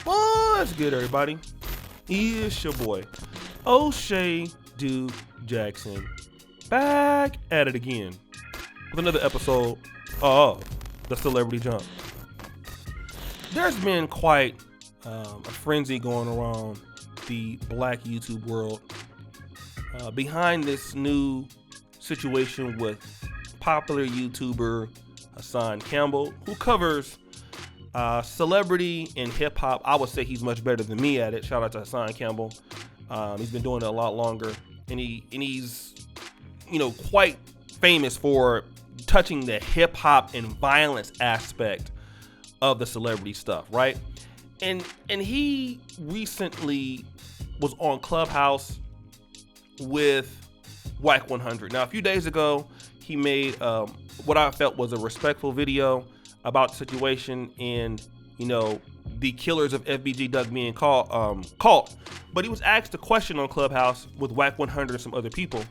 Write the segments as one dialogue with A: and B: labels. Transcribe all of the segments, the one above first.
A: What's good, everybody? It's your boy, O'Shea Duke Jackson, back at it again with another episode of The Celebrity Jump. There's been quite a frenzy going around the black YouTube world behind this new situation with popular YouTuber Hassan Campbell, who covers celebrity and hip hop. I would say he's much better than me at it. Shout out to Hassan Campbell. He's been doing it a lot longer, and he's quite famous for touching the hip hop and violence aspect of the celebrity stuff, right? And he recently was on Clubhouse with Wack 100. Now, a few days ago, he made what I felt was a respectful video about the situation and, the killers of FBG DUCK being caught. But he was asked a question on Clubhouse with Wack 100 and some other people.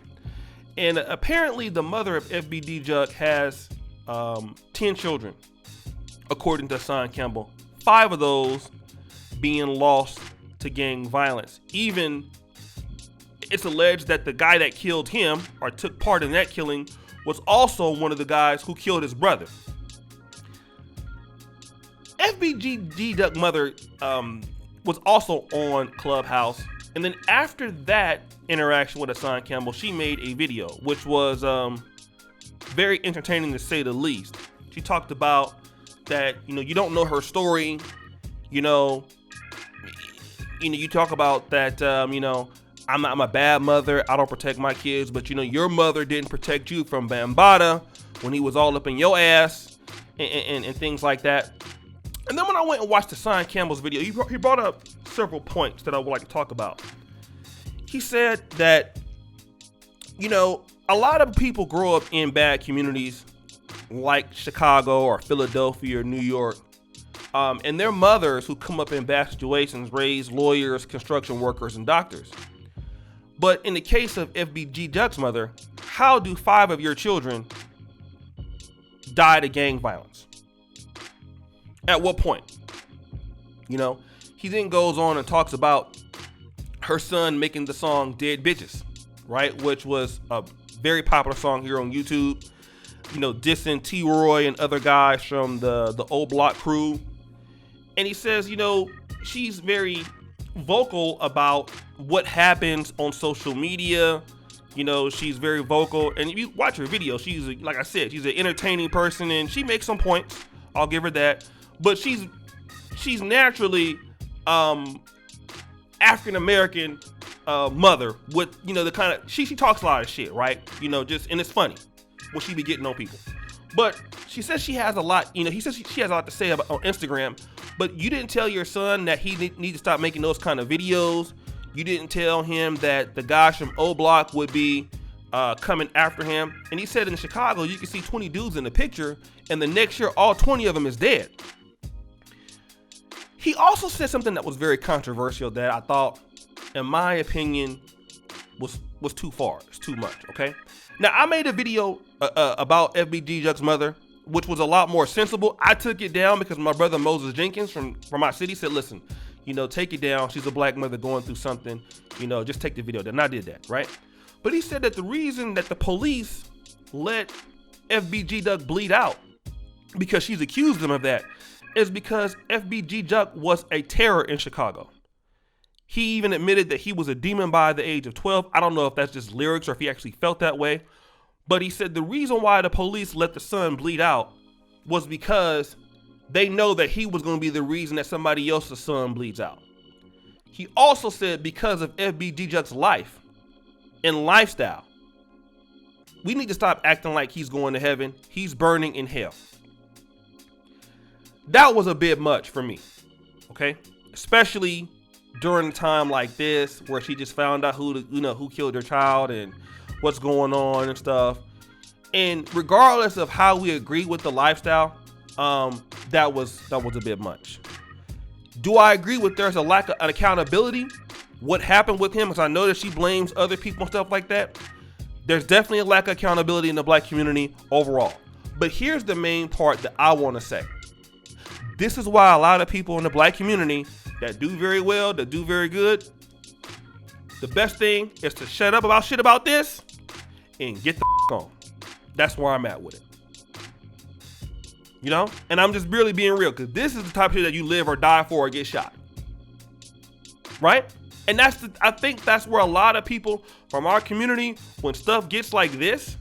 A: And apparently the mother of FBG DUCK has 10 children, according to Hassan Campbell. 5 of those being lost to gang violence. Even it's alleged that the guy that killed him or took part in that killing was also one of the guys who killed his brother. FBG DUCK mother was also on Clubhouse, and then after that interaction with Hassan Campbell, she made a video which was very entertaining to say the least. She talked about that you don't know her story, you talk about that I'm a bad mother, I don't protect my kids, but your mother didn't protect you from Bambaataa when he was all up in your ass and things like that. And then when I went and watched Hassan Campbell's video, he brought up several points that I would like to talk about. He said that, a lot of people grow up in bad communities like Chicago or Philadelphia or New York. And their mothers who come up in bad situations raise lawyers, construction workers, and doctors. But in the case of FBG DUCK's mother, how do 5 of your children die to gang violence? At what point? He then goes on and talks about her son making the song Dead Bitches, right? Which was a very popular song here on YouTube, dissing T-Roy and other guys from the old block crew. And he says, she's very vocal about what happens on social media. She's very vocal. And if you watch her video, like I said, she's an entertaining person and she makes some points. I'll give her that. But she's naturally African-American mother with, the kind of, she talks a lot of shit, right? And it's funny when she be getting on people. But she says she has a lot, he says she has a lot to say about on Instagram, but you didn't tell your son that he need to stop making those kind of videos. You didn't tell him that the guys from O Block would be coming after him. And he said in Chicago, you can see 20 dudes in the picture, and the next year, all 20 of them is dead. He also said something that was very controversial that I thought, in my opinion, was too far. It's too much, okay? Now, I made a video about FBG DUCK's mother, which was a lot more sensible. I took it down because my brother Moses Jenkins from my city said, listen, take it down. She's a black mother going through something. Just take the video down. And I did that, right? But he said that the reason that the police let FBG DUCK bleed out, because she's accused them of that, is because FBG DUCK was a terror in Chicago. He even admitted that he was a demon by the age of 12. I don't know if that's just lyrics or if he actually felt that way. But he said the reason why the police let the son bleed out was because they know that he was going to be the reason that somebody else's son bleeds out. He also said because of FBG DUCK's life and lifestyle, we need to stop acting like he's going to heaven. He's burning in hell. That was a bit much for me, okay? Especially during a time like this where she just found out who killed her child and what's going on and stuff. And regardless of how we agree with the lifestyle, that was a bit much. Do I agree with there's a lack of accountability? What happened with him? Because I know that she blames other people and stuff like that. There's definitely a lack of accountability in the black community overall. But here's the main part that I want to say. This is why a lot of people in the black community that do very well, that do very good, the best thing is to shut up about shit about this and get the on. That's where I'm at with it. You know? And I'm just really being real, because this is the type of shit that you live or die for or get shot. Right? And I think that's where a lot of people from our community, when stuff gets like this,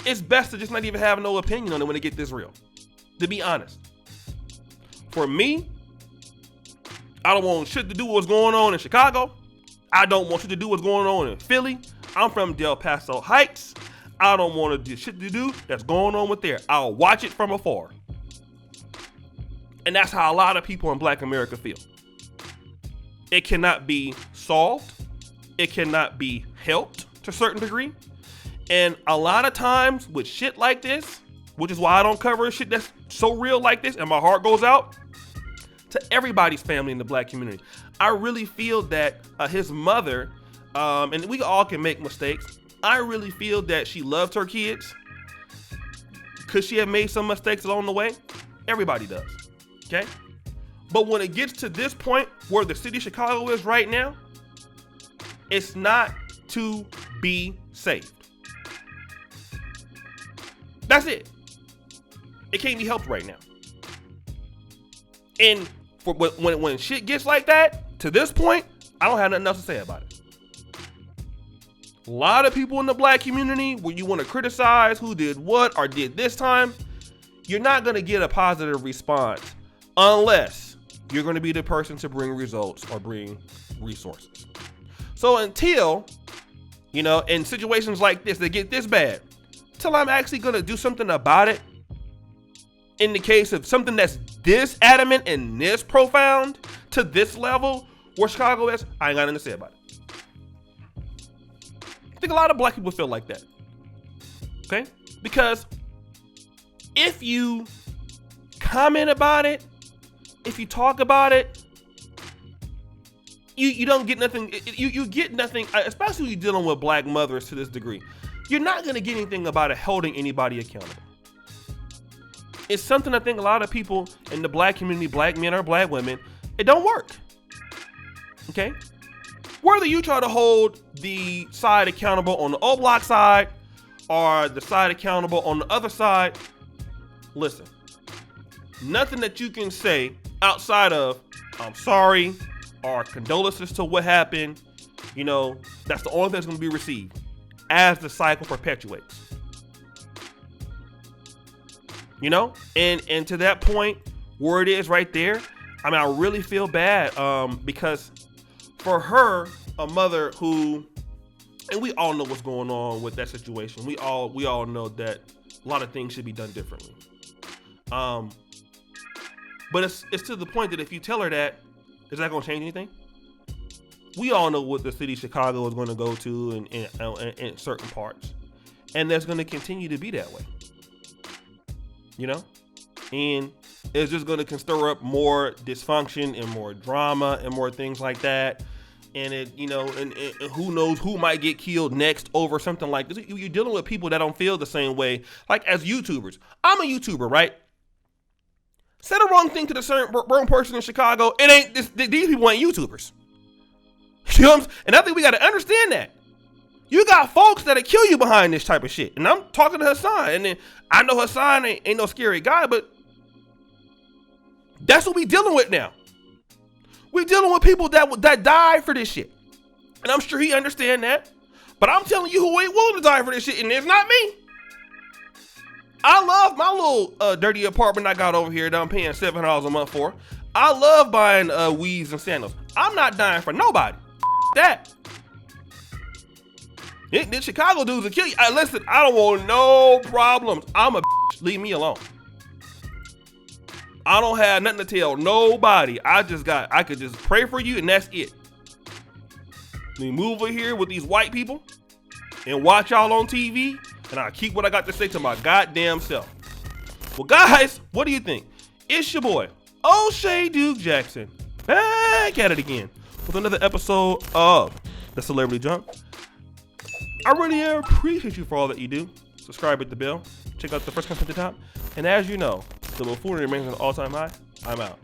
A: it's best to just not even have no opinion on it when it gets this real. To be honest. For me, I don't want shit to do with what's going on in Chicago. I don't want shit to do what's going on in Philly. I'm from Del Paso Heights. I don't want to do shit to do that's going on with there. I'll watch it from afar. And that's how a lot of people in Black America feel. It cannot be solved. It cannot be helped to a certain degree. And a lot of times with shit like this, which is why I don't cover shit that's so real like this, and my heart goes out to everybody's family in the Black community. I really feel that his mother, and we all can make mistakes, I really feel that she loved her kids. Could she have made some mistakes along the way? Everybody does, okay? But when it gets to this point where the city of Chicago is right now, it's not to be saved. That's it. It can't be helped right now. And when shit gets like that, to this point, I don't have nothing else to say about it. A lot of people in the Black community, where you want to criticize who did what or did this time, you're not going to get a positive response unless you're going to be the person to bring results or bring resources. So until, you know, in situations like this that get this bad, till I'm actually going to do something about it, in the case of something that's this adamant and this profound to this level where Chicago is, I ain't got nothing to say about it. I think a lot of Black people feel like that. Okay? Because if you comment about it, if you talk about it, you don't get nothing. You get nothing, especially when you're dealing with Black mothers to this degree. You're not going to get anything about it holding anybody accountable. It's something I think a lot of people in the Black community, Black men or Black women, it don't work. Okay? Whether you try to hold the side accountable on the O Block side or the side accountable on the other side, listen, nothing that you can say outside of I'm sorry or condolences to what happened, you know, that's the only thing that's going to be received as the cycle perpetuates. You know, and to that point where it is right there, I mean, I really feel bad because for her, a mother who, and we all know what's going on with that situation. We all know that a lot of things should be done differently. But it's to the point that if you tell her that, is that going to change anything? We all know what the city of Chicago is going to go to in certain parts, and that's going to continue to be that way. You know, and it's just going to stir up more dysfunction and more drama and more things like that. And it, you know, and who knows who might get killed next over something like this. You're dealing with people that don't feel the same way. Like as YouTubers, I'm a YouTuber, right? Say the wrong thing to the certain wrong person in Chicago, it ain't these people ain't YouTubers. You know what I'm saying? And I think we got to understand that. You got folks that'll kill you behind this type of shit. And I'm talking to Hassan. And then I know Hassan ain't no scary guy, but that's what we dealing with now. We dealing with people that die for this shit. And I'm sure he understand that. But I'm telling you who ain't willing to die for this shit, and it's not me. I love my little dirty apartment I got over here that I'm paying $700 a month for. I love buying weaves and sandals. I'm not dying for nobody. That. The Chicago dudes will kill you. Listen, I don't want no problems. I'm a bitch. Leave me alone. I don't have nothing to tell nobody. I could just pray for you and that's it. We move over here with these white people and watch y'all on TV and I keep what I got to say to my goddamn self. Well, guys, what do you think? It's your boy, O'Shea Duke Jackson, back at it again with another episode of The Celebrity Junk. I really appreciate you for all that you do. Subscribe, hit the bell, check out the first content at the top, and as you know, the buffoonery remains an all-time high. I'm out.